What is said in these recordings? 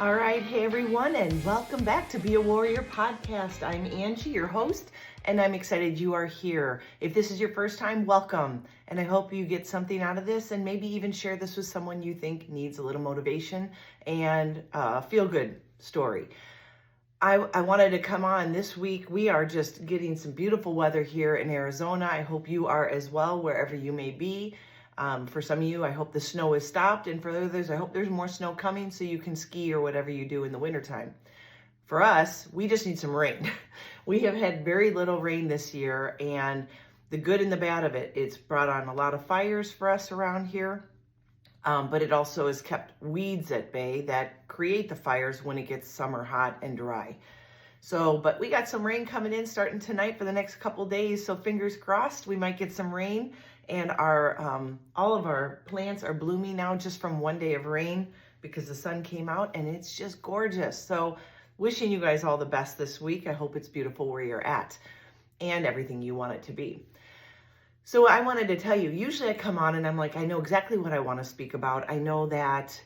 All right, hey everyone, and welcome back to Be a Warrior podcast. I'm Angie, your host, and I'm excited you are here. If this is your first time, welcome, and I hope you get something out of this and maybe even share this with someone you think needs a little motivation and a feel-good story. I wanted to come on this week. We are just getting some beautiful weather here in Arizona. I hope you are as well, wherever you may be. For some of you, I hope the snow has stopped, and for others, I hope there's more snow coming so you can ski or whatever you do in the wintertime. For us, we just need some rain. We have had very little rain this year, and the good and the bad of it, it's brought on a lot of fires for us around here, but it also has kept weeds at bay that create the fires when it gets summer hot and dry. But we got some rain coming in starting tonight for the next couple days, so fingers crossed we might get some rain. And all of our plants are blooming now just from one day of rain because the sun came out and it's just gorgeous. So wishing you guys all the best this week. I hope it's beautiful where you're at and everything you want it to be. So I wanted to tell you, usually I come on and I'm like, I know exactly what I want to speak about. I know that,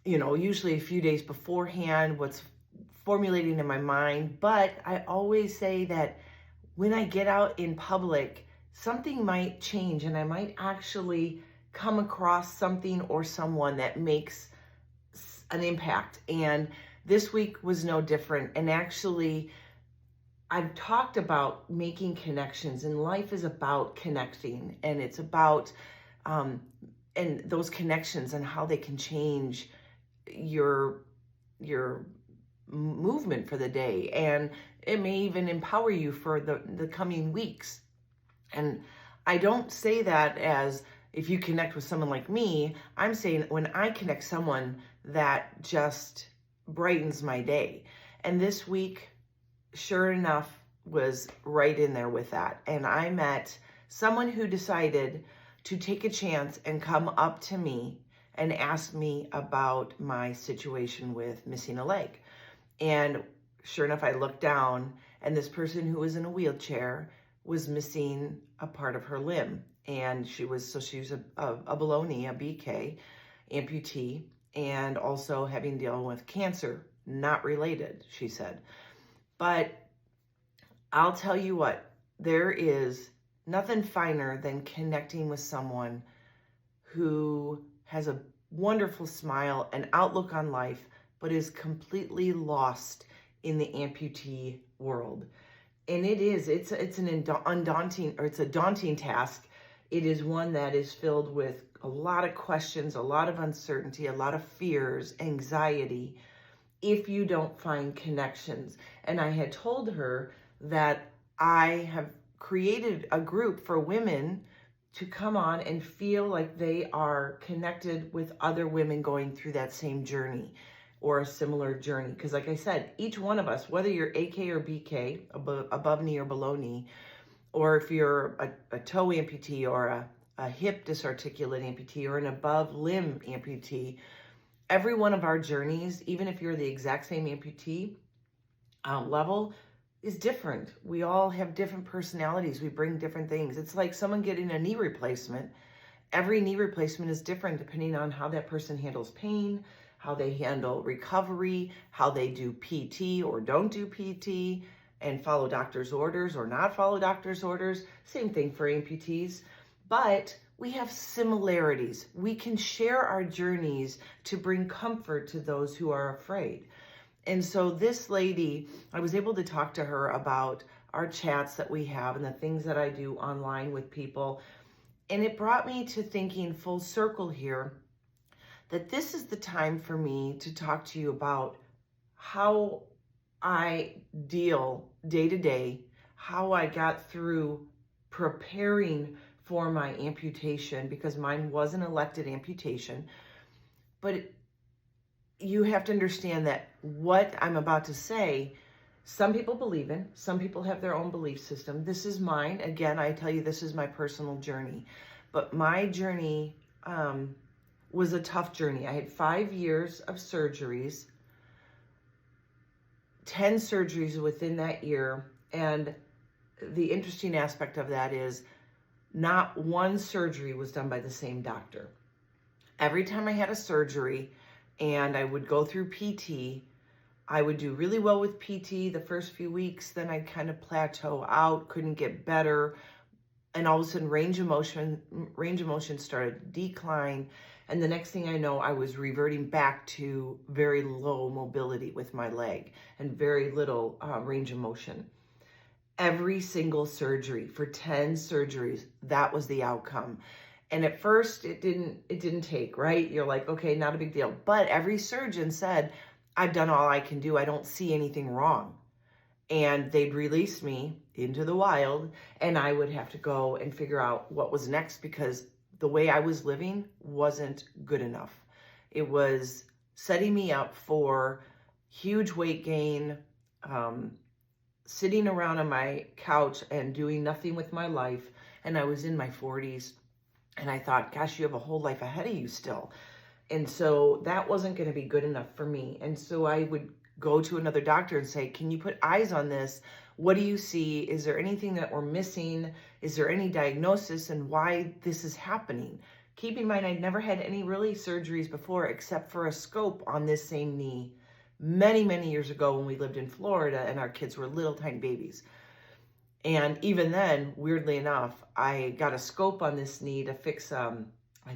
usually a few days beforehand, what's formulating in my mind, but I always say that when I get out in public, something might change and I might actually come across something or someone that makes an impact. And this week was no different. And actually, I've talked about making connections, and life is about connecting, and it's about and those connections and how they can change your movement for the day, and it may even empower you for the coming weeks. And I don't say that as if you connect with someone like me. I'm saying when I connect someone that just brightens my day. And this week, sure enough, was right in there with that. And I met someone who decided to take a chance and come up to me and ask me about my situation with missing a leg. And sure enough, I looked down, and this person who was in a wheelchair was missing a part of her limb. And she was a below knee, a BK, amputee, and also having to deal with cancer, not related, she said. But I'll tell you what, there is nothing finer than connecting with someone who has a wonderful smile and outlook on life, but is completely lost in the amputee world. And it's a daunting task. It is one that is filled with a lot of questions, a lot of uncertainty, a lot of fears, anxiety, if you don't find connections. And I had told her that I have created a group for women to come on and feel like they are connected with other women going through that same journey or a similar journey. Because like I said, each one of us, whether you're AK or BK, above knee or below knee, or if you're a toe amputee or a hip disarticulate amputee or an above limb amputee, every one of our journeys, even if you're the exact same amputee level, is different. We all have different personalities. We bring different things. It's like someone getting a knee replacement. Every knee replacement is different depending on how that person handles pain, how they handle recovery, how they do PT or don't do PT, and follow doctor's orders or not follow doctor's orders. Same thing for amputees. But we have similarities. We can share our journeys to bring comfort to those who are afraid. And so this lady, I was able to talk to her about our chats that we have and the things that I do online with people. And it brought me to thinking full circle here that this is the time for me to talk to you about how I deal day to day, how I got through preparing for my amputation, because mine was an elected amputation. But you have to understand that what I'm about to say, some people believe in, some people have their own belief system. This is mine. Again, I tell you, this is my personal journey. But my journey was a tough journey. I had 5 years of surgeries, 10 surgeries within that year. And the interesting aspect of that is not one surgery was done by the same doctor. Every time I had a surgery, and I would go through PT. I would do really well with PT the first few weeks, then I'd kind of plateau out, couldn't get better, and all of a sudden range of motion started to decline, and the next thing I know, I was reverting back to very low mobility with my leg and very little range of motion. Every single surgery, for 10 surgeries, that was the outcome. And at first it didn't take, right? You're like, okay, not a big deal. But every surgeon said, I've done all I can do. I don't see anything wrong. And they'd release me into the wild, and I would have to go and figure out what was next, because the way I was living wasn't good enough. It was setting me up for huge weight gain, sitting around on my couch and doing nothing with my life. And I was in my 40s, and I thought, gosh, you have a whole life ahead of you still. And so that wasn't going to be good enough for me. And so I would go to another doctor and say, can you put eyes on this? What do you see? Is there anything that we're missing? Is there any diagnosis, and why this is happening? Keep in mind, I'd never had any really surgeries before except for a scope on this same knee many, many years ago when we lived in Florida and our kids were little tiny babies. And even then, weirdly enough, I got a scope on this knee to fix, I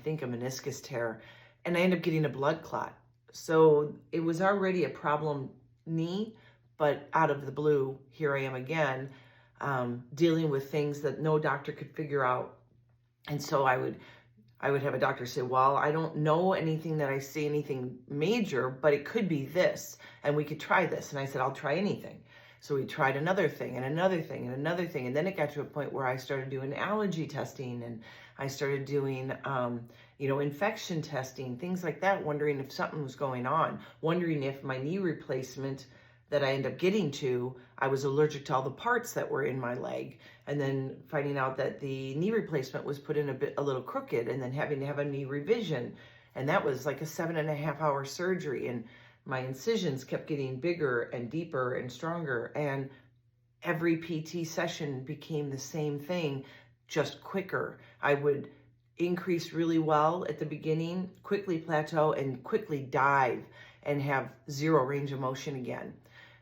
think, a meniscus tear, and I ended up getting a blood clot. So it was already a problem knee, but out of the blue, here I am again, dealing with things that no doctor could figure out. And so I would have a doctor say, well, I don't know anything that I see anything major, but it could be this, and we could try this. And I said, I'll try anything. So we tried another thing and another thing and another thing. And then it got to a point where I started doing allergy testing, and I started doing, infection testing, things like that, wondering if something was going on, wondering if my knee replacement that I ended up getting to, I was allergic to all the parts that were in my leg, and then finding out that the knee replacement was put in a little crooked, and then having to have a knee revision. And that was like a 7.5-hour surgery. And my incisions kept getting bigger and deeper and stronger. And every PT session became the same thing, just quicker. I would increase really well at the beginning, quickly plateau, and quickly dive and have zero range of motion again.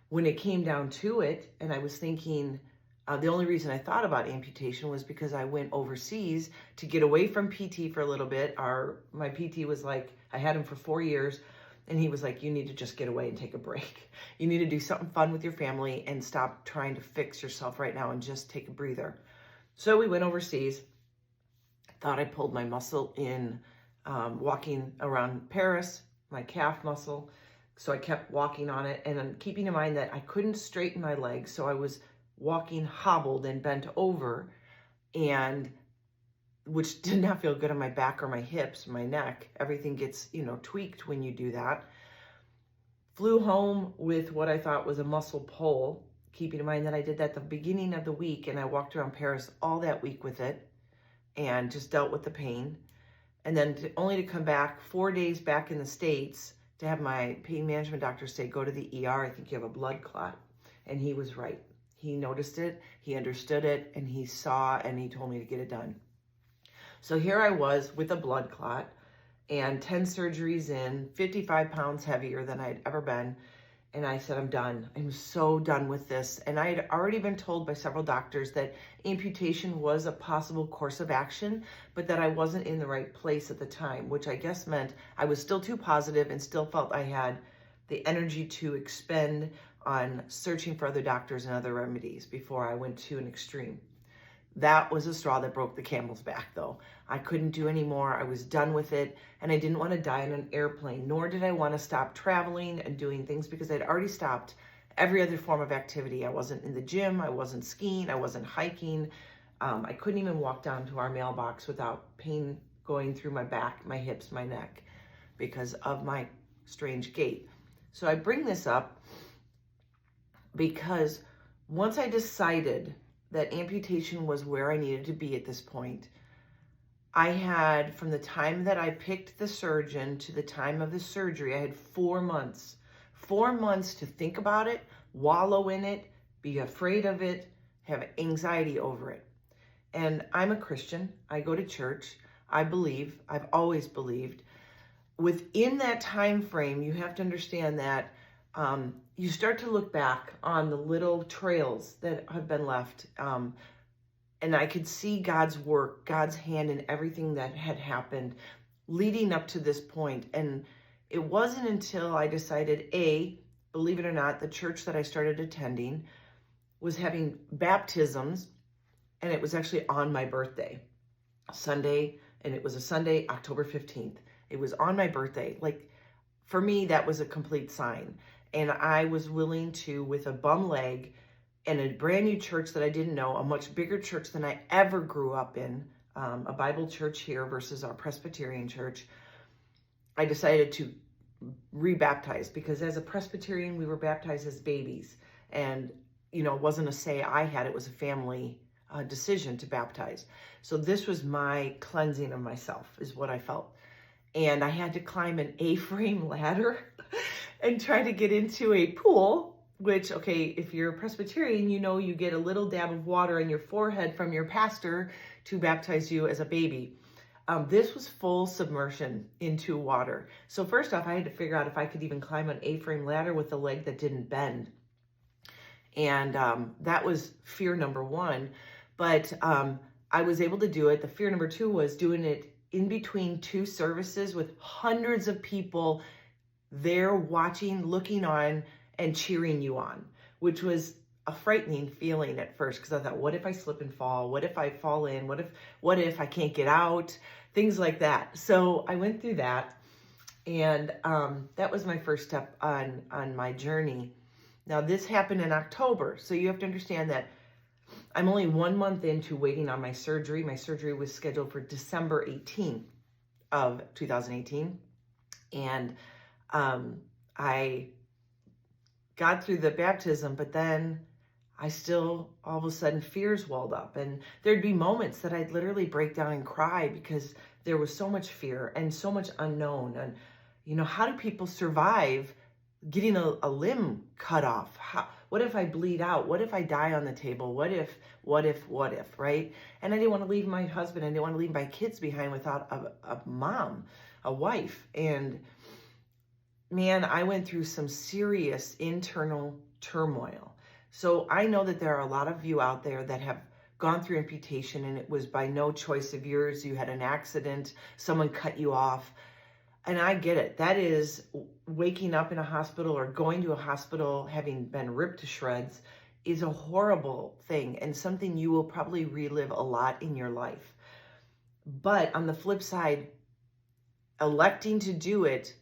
When it came down to it, and I was thinking, the only reason I thought about amputation was because I went overseas to get away from PT for a little bit. My PT was like, I had him for 4 years, and he was like, you need to just get away and take a break. You need to do something fun with your family and stop trying to fix yourself right now and just take a breather. So we went overseas. Thought I pulled my muscle in walking around Paris, my calf muscle. So I kept walking on it, and I'm keeping in mind that I couldn't straighten my legs. So I was walking hobbled and bent over, and which did not feel good on my back or my hips, my neck. Everything gets, tweaked when you do that. Flew home with what I thought was a muscle pull, keeping in mind that I did that the beginning of the week, and I walked around Paris all that week with it and just dealt with the pain. And then only to come back 4 days back in the States to have my pain management doctor say, go to the ER, I think you have a blood clot. And he was right. He noticed it, he understood it, and he saw, and he told me to get it done. So here I was with a blood clot and 10 surgeries in, 55 pounds heavier than I'd ever been. And I said, I'm done. I'm so done with this. And I had already been told by several doctors that amputation was a possible course of action, but that I wasn't in the right place at the time, which I guess meant I was still too positive and still felt I had the energy to expend on searching for other doctors and other remedies before I went to an extreme. That was a straw that broke the camel's back, though. I couldn't do any more. I was done with it, and I didn't want to die on an airplane, nor did I want to stop traveling and doing things, because I'd already stopped every other form of activity. I wasn't in the gym. I wasn't skiing. I wasn't hiking. I couldn't even walk down to our mailbox without pain going through my back, my hips, my neck, because of my strange gait. So I bring this up because once I decided that amputation was where I needed to be at this point, I had, from the time that I picked the surgeon to the time of the surgery, I had 4 months. 4 months to think about it, wallow in it, be afraid of it, have anxiety over it. And I'm a Christian. I go to church. I believe. I've always believed. within that time frame, you have to understand that you start to look back on the little trails that have been left. And I could see God's work, God's hand in everything that had happened leading up to this point. And it wasn't until I decided, believe it or not, the church that I started attending was having baptisms, and it was actually on my birthday, Sunday, and it was a Sunday, October 15th. It was on my birthday. Like, for me, that was a complete sign. And I was willing to, with a bum leg and a brand new church that I didn't know, a much bigger church than I ever grew up in, a Bible church here versus our Presbyterian church, I decided to re-baptize, because as a Presbyterian, we were baptized as babies. And, it wasn't a say I had, it was a family decision to baptize. So this was my cleansing of myself, is what I felt. And I had to climb an A-frame ladder and try to get into a pool, which, okay, if you're a Presbyterian, you get a little dab of water on your forehead from your pastor to baptize you as a baby. This was full submersion into water. So first off, I had to figure out if I could even climb an A-frame ladder with a leg that didn't bend. And that was fear number one. But I was able to do it. The fear number two was doing it in between two services with hundreds of people there watching, looking on, and cheering you on, which was a frightening feeling at first, because I thought, what if I slip and fall? What if I fall in? What if I can't get out? Things like that. So I went through that, and that was my first step on my journey. Now, this happened in October, so you have to understand that I'm only 1 month into waiting on my surgery. My surgery was scheduled for December 18th of 2018, and I got through the baptism, but then I still, all of a sudden, fears welled up. And there'd be moments that I'd literally break down and cry because there was so much fear and so much unknown. And, how do people survive getting a limb cut off? What if I bleed out? What if I die on the table? What if, right? And I didn't want to leave my husband. I didn't want to leave my kids behind without a mom, a wife. And man, I went through some serious internal turmoil. So I know that there are a lot of you out there that have gone through amputation, and it was by no choice of yours. You had an accident, someone cut you off. And I get it. That is, waking up in a hospital or going to a hospital having been ripped to shreds is a horrible thing, and something you will probably relive a lot in your life. But on the flip side, electing to do it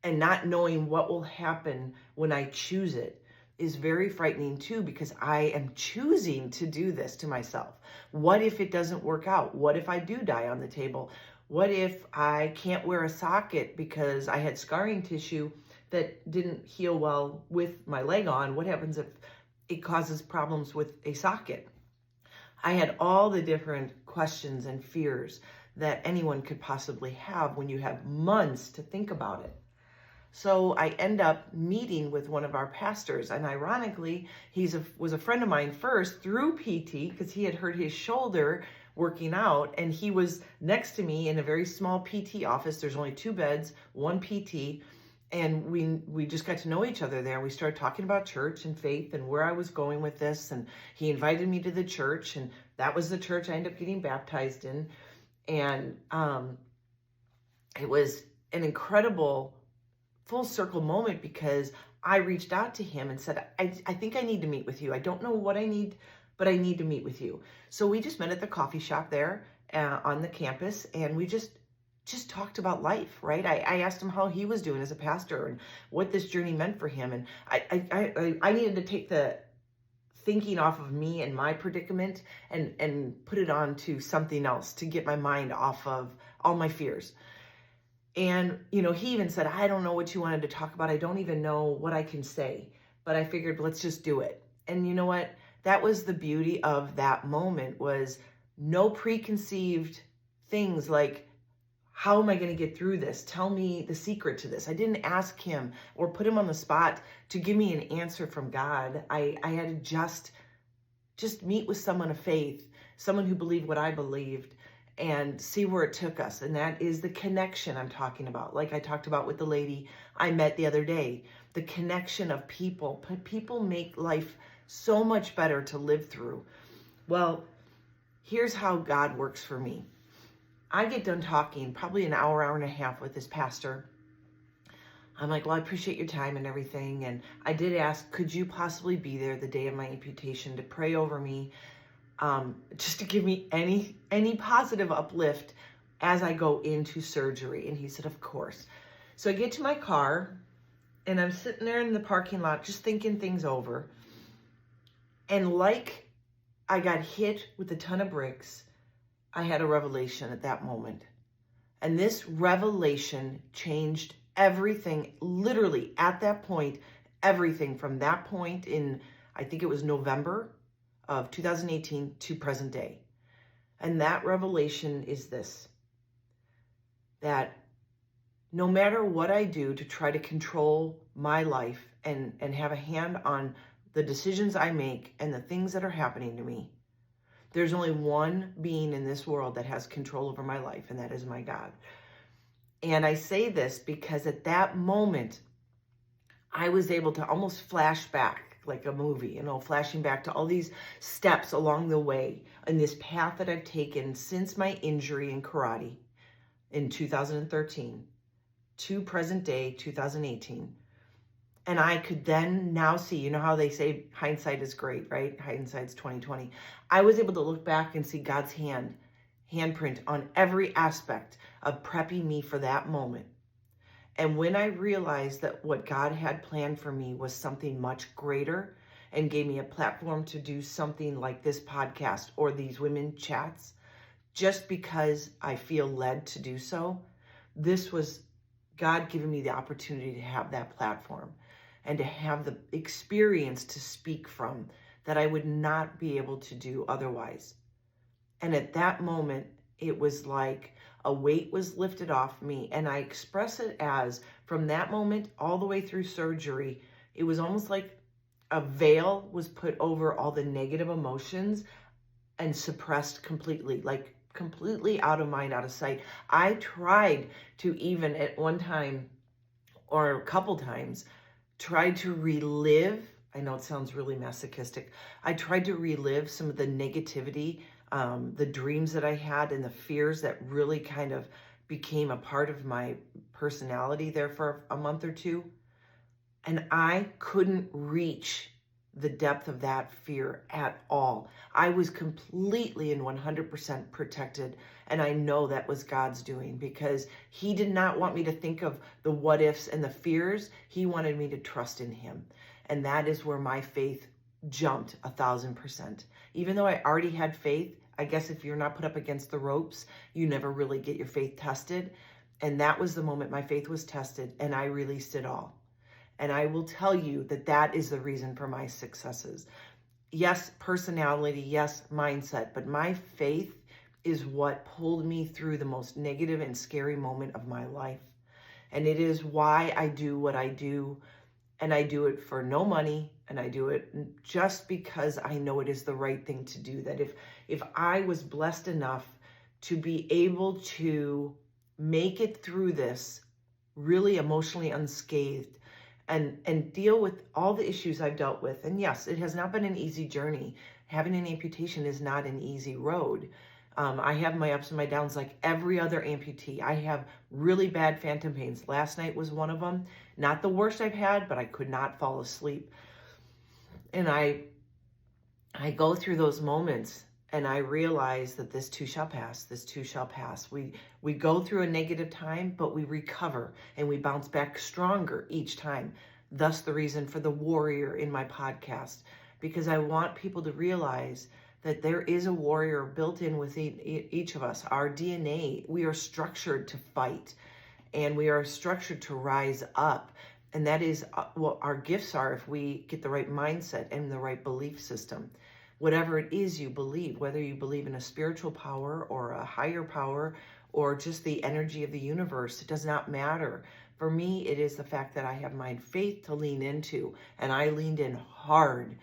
and not knowing what will happen when I choose it is very frightening too, because I am choosing to do this to myself. What if it doesn't work out? What if I do die on the table? What if I can't wear a socket because I had scarring tissue that didn't heal well with my leg on? What happens if it causes problems with a socket? I had all the different questions and fears that anyone could possibly have when you have months to think about it. So I end up meeting with one of our pastors, and ironically, was a friend of mine first through PT, because he had hurt his shoulder working out, and he was next to me in a very small PT office. There's only 2 beds, 1 PT, and we just got to know each other there. We started talking about church and faith and where I was going with this, and he invited me to the church, and that was the church I ended up getting baptized in. And it was an incredible full circle moment, because I reached out to him and said, I think I need to meet with you. I don't know what I need, but I need to meet with you. So we just met at the coffee shop there on the campus, and we just talked about life, right? I asked him how he was doing as a pastor and what this journey meant for him. And I needed to take the thinking off of me and my predicament and put it on to something else to get my mind off of all my fears. And, he even said, I don't know what you wanted to talk about. I don't even know what I can say, but I figured, let's just do it. And you know what? That was the beauty of that moment, was no preconceived things like, how am I going to get through this? Tell me the secret to this. I didn't ask him or put him on the spot to give me an answer from God. I had to just meet with someone of faith, someone who believed what I believed, and see where it took us. And that is the connection I'm talking about. Like I talked about with the lady I met the other day, the connection of people. People make life so much better to live through. Well, here's how God works for me. I get done talking probably an hour, hour and a half with this pastor. I'm like, well, I appreciate your time and everything. And I did ask, could you possibly be there the day of my amputation to pray over me, just to give me any positive uplift as I go into surgery? And he said, of course. So I get to my car and I'm sitting there in the parking lot just thinking things over. And like I got hit with a ton of bricks, I had a revelation at that moment. And this revelation changed everything, literally at that point, everything from that point in, I think it was November of 2018 to present day. And that revelation is this, that no matter what I do to try to control my life and have a hand on the decisions I make and the things that are happening to me, there's only one being in this world that has control over my life, and that is my God. And I say this because at that moment, I was able to almost flash back like a movie, flashing back to all these steps along the way in this path that I've taken since my injury in karate in 2013 to present day 2018. And I could then now see, you know how they say hindsight is great, right? Hindsight's 2020. I was able to look back and see God's handprint on every aspect of prepping me for that moment. And when I realized that what God had planned for me was something much greater and gave me a platform to do something like this podcast or these women chats, just because I feel led to do so, this was God giving me the opportunity to have that platform and to have the experience to speak from that I would not be able to do otherwise. And at that moment, it was like a weight was lifted off me. And I express it as, from that moment all the way through surgery, it was almost like a veil was put over all the negative emotions and suppressed completely, like completely out of mind, out of sight. I tried to even at one time or a couple times tried to relive. I know it sounds really masochistic. I tried to relive some of the negativity, the dreams that I had and the fears that really kind of became a part of my personality there for a month or two. And I couldn't reach the depth of that fear at all. I was completely and 100% protected. And I know that was God's doing, because he did not want me to think of the what ifs and the fears. He wanted me to trust in him. And that is where my faith jumped 1,000%. Even though I already had faith, I guess if you're not put up against the ropes, you never really get your faith tested. And that was the moment my faith was tested and I released it all. And I will tell you that that is the reason for my successes. Yes, personality, yes, mindset, but my faith is what pulled me through the most negative and scary moment of my life. And it is why I do what I do. And I do it for no money. And I do it just because I know it is the right thing to do. That if I was blessed enough to be able to make it through this really emotionally unscathed, and deal with all the issues I've dealt with. And yes, it has not been an easy journey. Having an amputation is not an easy road. I have my ups and my downs like every other amputee. I have really bad phantom pains. Last night was one of them. Not the worst I've had, but I could not fall asleep. And I go through those moments and I realize that this too shall pass. This too shall pass. We go through a negative time, but we recover and we bounce back stronger each time. Thus the reason for the warrior in my podcast, because I want people to realize that there is a warrior built in within each of us. Our DNA, we are structured to fight and we are structured to rise up. And that is what our gifts are if we get the right mindset and the right belief system. Whatever it is you believe, whether you believe in a spiritual power or a higher power or just the energy of the universe, it does not matter. For me, it is the fact that I have my faith to lean into, and I leaned in hard.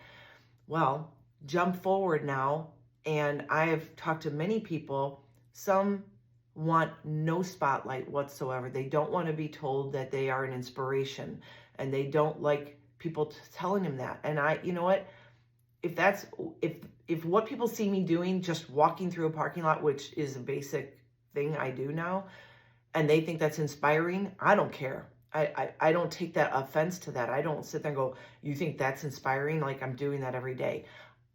Well, jump forward now, and I have talked to many people Some want no spotlight whatsoever. They don't want to be told that they are an inspiration, and they don't like people telling them that. And you know what? If what people see me doing, just walking through a parking lot, which is a basic thing I do now, and they think that's inspiring, I don't care. I don't take that offense to that. I don't sit there and go, you think that's inspiring? Like I'm doing that every day.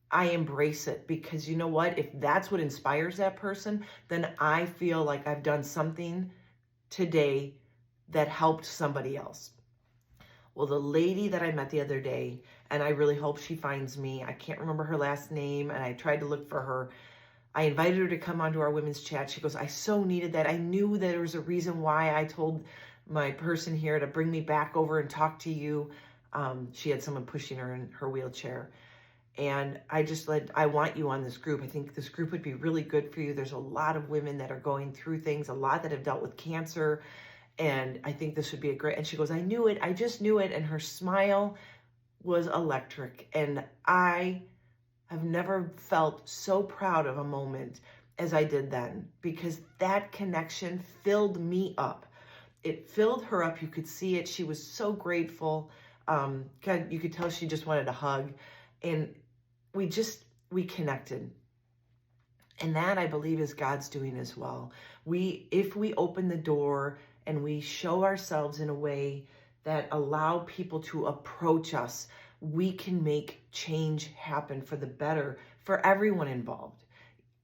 I embrace it, because you know what? If that's what inspires that person, then I feel like I've done something today that helped somebody else. Well, the lady that I met the other day, and I really hope she finds me. I can't remember her last name, and I tried to look for her. I invited her to come onto our women's chat. She goes, I so needed that. I knew there was a reason why I told my person here to bring me back over and talk to you. She had someone pushing her in her wheelchair. And I want you on this group. I think this group would be really good for you. There's a lot of women that are going through things, a lot that have dealt with cancer. And I think this would be a great, and she goes, I knew it. I just knew it. And her smile was electric. And I have never felt so proud of a moment as I did then, because that connection filled me up. It filled her up. You could see it. She was so grateful. You could tell she just wanted a hug. And we connected. And that, I believe, is God's doing as well. If we open the door and we show ourselves in a way that allow people to approach us, we can make change happen for the better for everyone involved.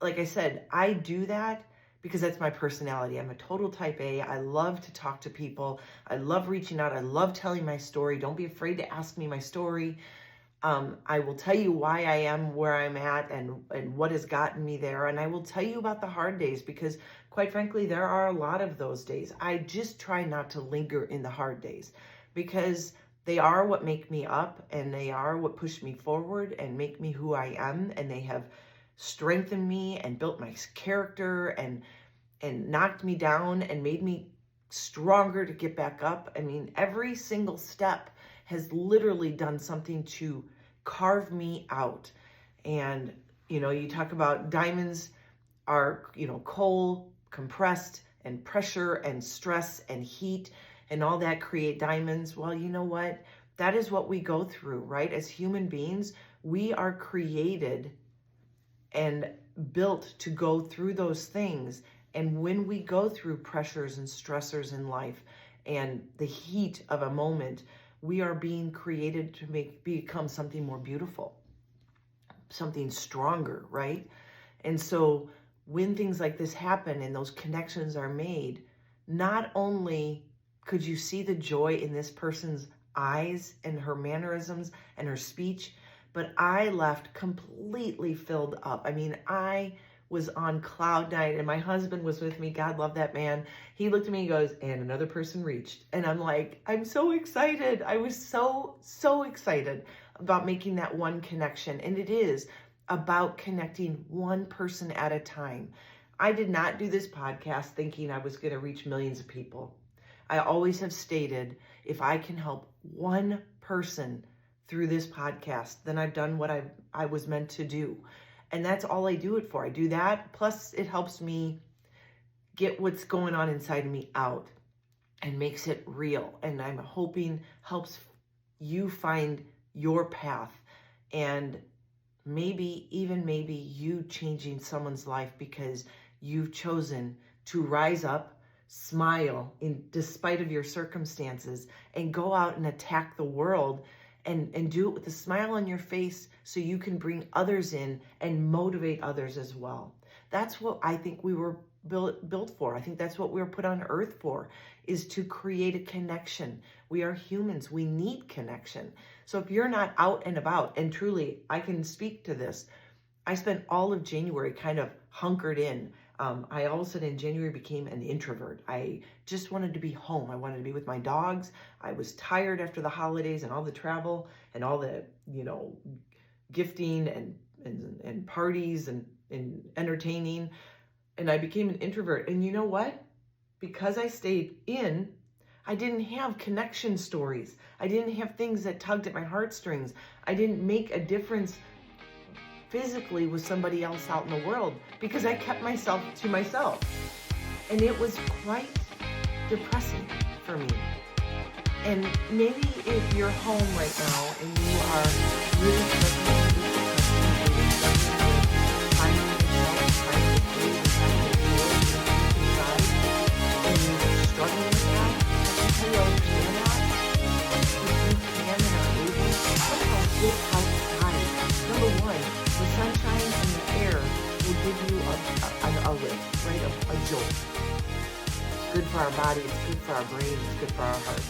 Like I said, I do that because that's my personality. I'm a total type A. I love to talk to people. I love reaching out. I love telling my story. Don't be afraid to ask me my story. I will tell you why I am where I'm at and what has gotten me there. And I will tell you about the hard days, because quite frankly, there are a lot of those days. I just try not to linger in the hard days, because they are what make me up, and they are what push me forward and make me who I am. And they have strengthened me and built my character and knocked me down and made me stronger to get back up. I mean, every single step has literally done something to carve me out. And, you talk about diamonds are, coal, compressed, and pressure and stress and heat and all that create diamonds. Well, you know what? That is what we go through, right? As human beings, we are created and built to go through those things. And when we go through pressures and stressors in life and the heat of a moment, we are being created to become something more beautiful, something stronger, right? And so when things like this happen and those connections are made, not only could you see the joy in this person's eyes and her mannerisms and her speech, but I left completely filled up. I mean, I was on cloud nine, and my husband was with me. God love that man. He looked at me and goes, and another person reached. And I'm like, I'm so excited. I was so excited about making that one connection. And it is about connecting one person at a time. I did not do this podcast thinking I was going to reach millions of people. I always have stated, if I can help one person through this podcast, then I've done what I was meant to do. And that's all I do it for. I do that. Plus, it helps me get what's going on inside of me out and makes it real. And I'm hoping helps you find your path, and maybe you changing someone's life because you've chosen to rise up, smile in despite of your circumstances, and go out and attack the world and do it with a smile on your face, so you can bring others in and motivate others as well. That's what I think we were built for. I think that's what we were put on earth for, is to create a connection. We are humans. We need connection. So if you're not out and about, and truly, I can speak to this, I spent all of January kind of hunkered in. I all of a sudden in January became an introvert. I just wanted to be home. I wanted to be with my dogs. I was tired after the holidays and all the travel and all the, gifting and parties and entertaining. And I became an introvert. And you know what? Because I stayed in, I didn't have connection stories. I didn't have things that tugged at my heartstrings. I didn't make a difference physically with somebody else out in the world because I kept myself to myself. And it was quite depressing for me. And maybe if you're home right now and you are really struggling with depression, finding yourself, finding the food, and finding the joy inside, and you're struggling with that, I can tell you I understand that. If you can and are able, somehow get outside. Number one, the sunshine and the air will give you a lift, right? A jolt. It's good for our body, it's good for our brain, it's good for our heart.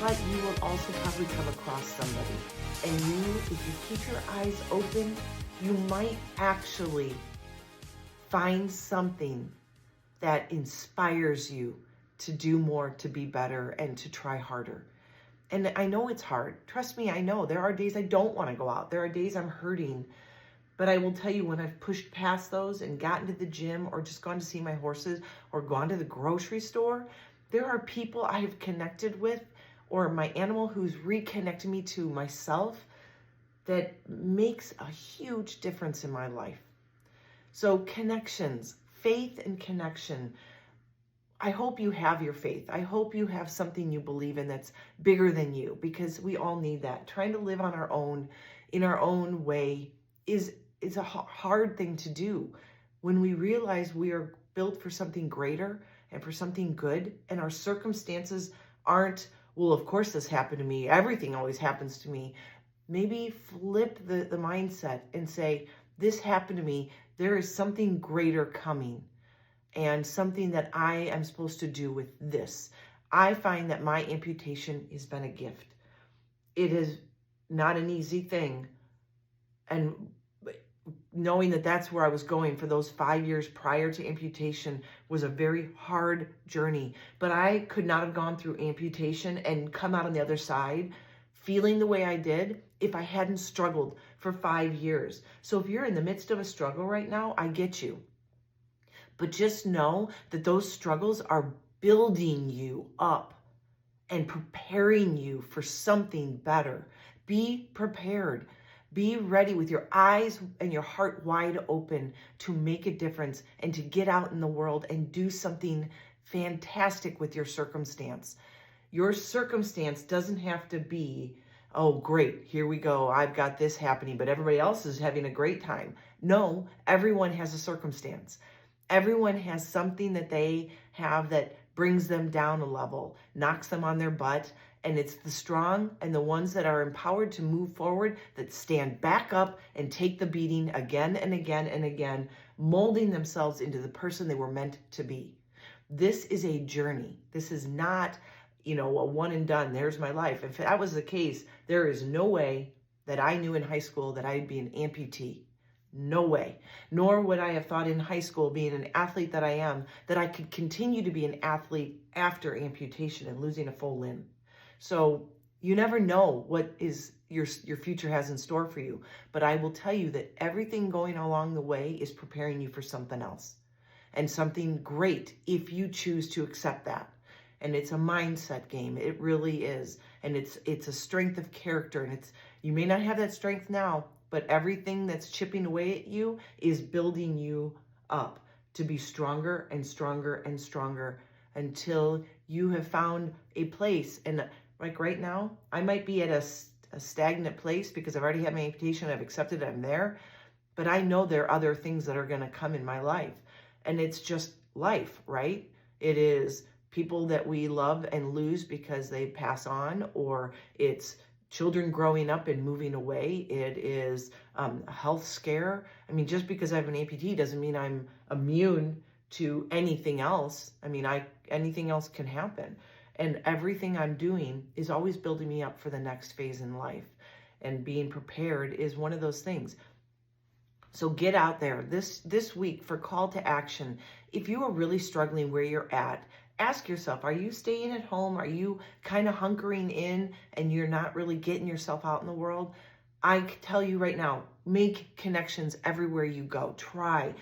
But you will also probably come across somebody. And if you keep your eyes open, you might actually find something that inspires you to do more, to be better, and to try harder. And I know it's hard. Trust me, I know. There are days I don't want to go out. There are days I'm hurting. But I will tell you, when I've pushed past those and gotten to the gym or just gone to see my horses or gone to the grocery store, there are people I have connected with or my animal who's reconnected me to myself that makes a huge difference in my life. So connections, faith and connection. I hope you have your faith. I hope you have something you believe in that's bigger than you, because we all need that. Trying to live on our own, in our own way is a hard thing to do. When we realize we are built for something greater and for something good, and our circumstances aren't, well, of course this happened to me, everything always happens to me. Maybe flip the mindset and say, this happened to me, there is something greater coming and something that I am supposed to do with this. I find that my amputation has been a gift. It is not an easy thing. And knowing that that's where I was going for those 5 years prior to amputation was a very hard journey. But I could not have gone through amputation and come out on the other side feeling the way I did if I hadn't struggled for 5 years. So if you're in the midst of a struggle right now, I get you. But just know that those struggles are building you up and preparing you for something better. Be prepared. Be ready with your eyes and your heart wide open to make a difference and to get out in the world and do something fantastic with your circumstance. Your circumstance doesn't have to be, oh, great, here we go, I've got this happening, but everybody else is having a great time. No, everyone has a circumstance. Everyone has something that they have that brings them down a level, knocks them on their butt. And it's the strong and the ones that are empowered to move forward that stand back up and take the beating again and again and again, molding themselves into the person they were meant to be. This is a journey. This is not, a one and done. There's my life. If that was the case, there is no way that I knew in high school that I'd be an amputee. No way. Nor would I have thought in high school, being an athlete that I am, that I could continue to be an athlete after amputation and losing a full limb. So you never know what is your future has in store for you. But I will tell you that everything going along the way is preparing you for something else and something great if you choose to accept that. And it's a mindset game. It really is. And it's a strength of character. And you may not have that strength now, but everything that's chipping away at you is building you up to be stronger and stronger and stronger until you have found a place. And like right now, I might be at a stagnant place because I've already had my amputation. I've accepted I'm there. But I know there are other things that are going to come in my life. And it's just life, right? It is people that we love and lose because they pass on, or it's children growing up and moving away. It is a health scare. I mean, just because I have an amputee doesn't mean I'm immune to anything else. I mean, anything else can happen. And everything I'm doing is always building me up for the next phase in life. And being prepared is one of those things. So get out there this week for call to action. If you are really struggling where you're at, ask yourself, are you staying at home? Are you kind of hunkering in and you're not really getting yourself out in the world? I can tell you right now, make connections everywhere you go. Try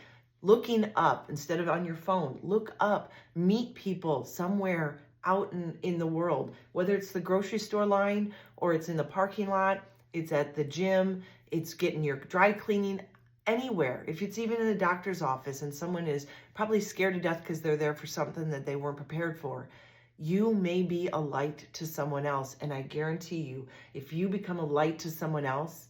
looking up instead of on your phone. Look up, meet people somewhere out in the world, whether it's the grocery store line or it's in the parking lot, it's at the gym, it's getting your dry cleaning. anywhere. If it's even in the doctor's office and someone is probably scared to death because they're there for something that they weren't prepared for, you may be a light to someone else. And I guarantee you, if you become a light to someone else,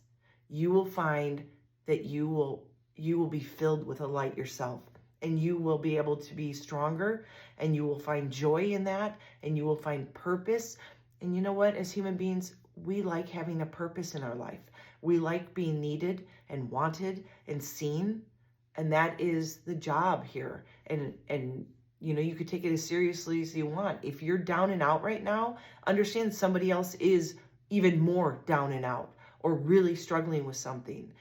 you will find that you will be filled with a light yourself, and you will be able to be stronger, and you will find joy in that, and you will find purpose. And you know what? As human beings, we like having a purpose in our life. We like being needed and wanted and seen. And that is the job here. And you could take it as seriously as you want. If you're down and out right now, understand somebody else is even more down and out or really struggling with something.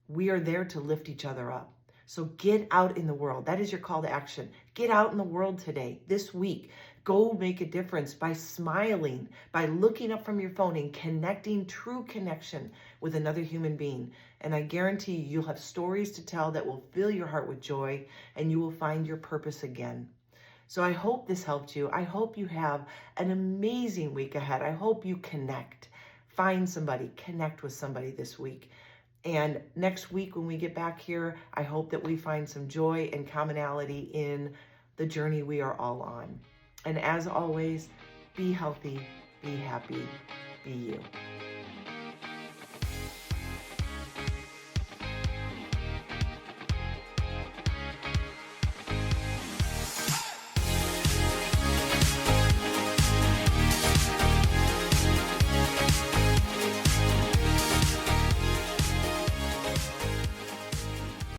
We are there to lift each other up. So get out in the world. That is your call to action. Get out in the world today, this week. Go make a difference by smiling, by looking up from your phone and connecting, true connection with another human being. And I guarantee you'll have stories to tell that will fill your heart with joy, and you will find your purpose again. So I hope this helped you. I hope you have an amazing week ahead. I hope you connect. Find somebody, connect with somebody this week. And next week when we get back here, I hope that we find some joy and commonality in the journey we are all on. And as always, be healthy, be happy, be you.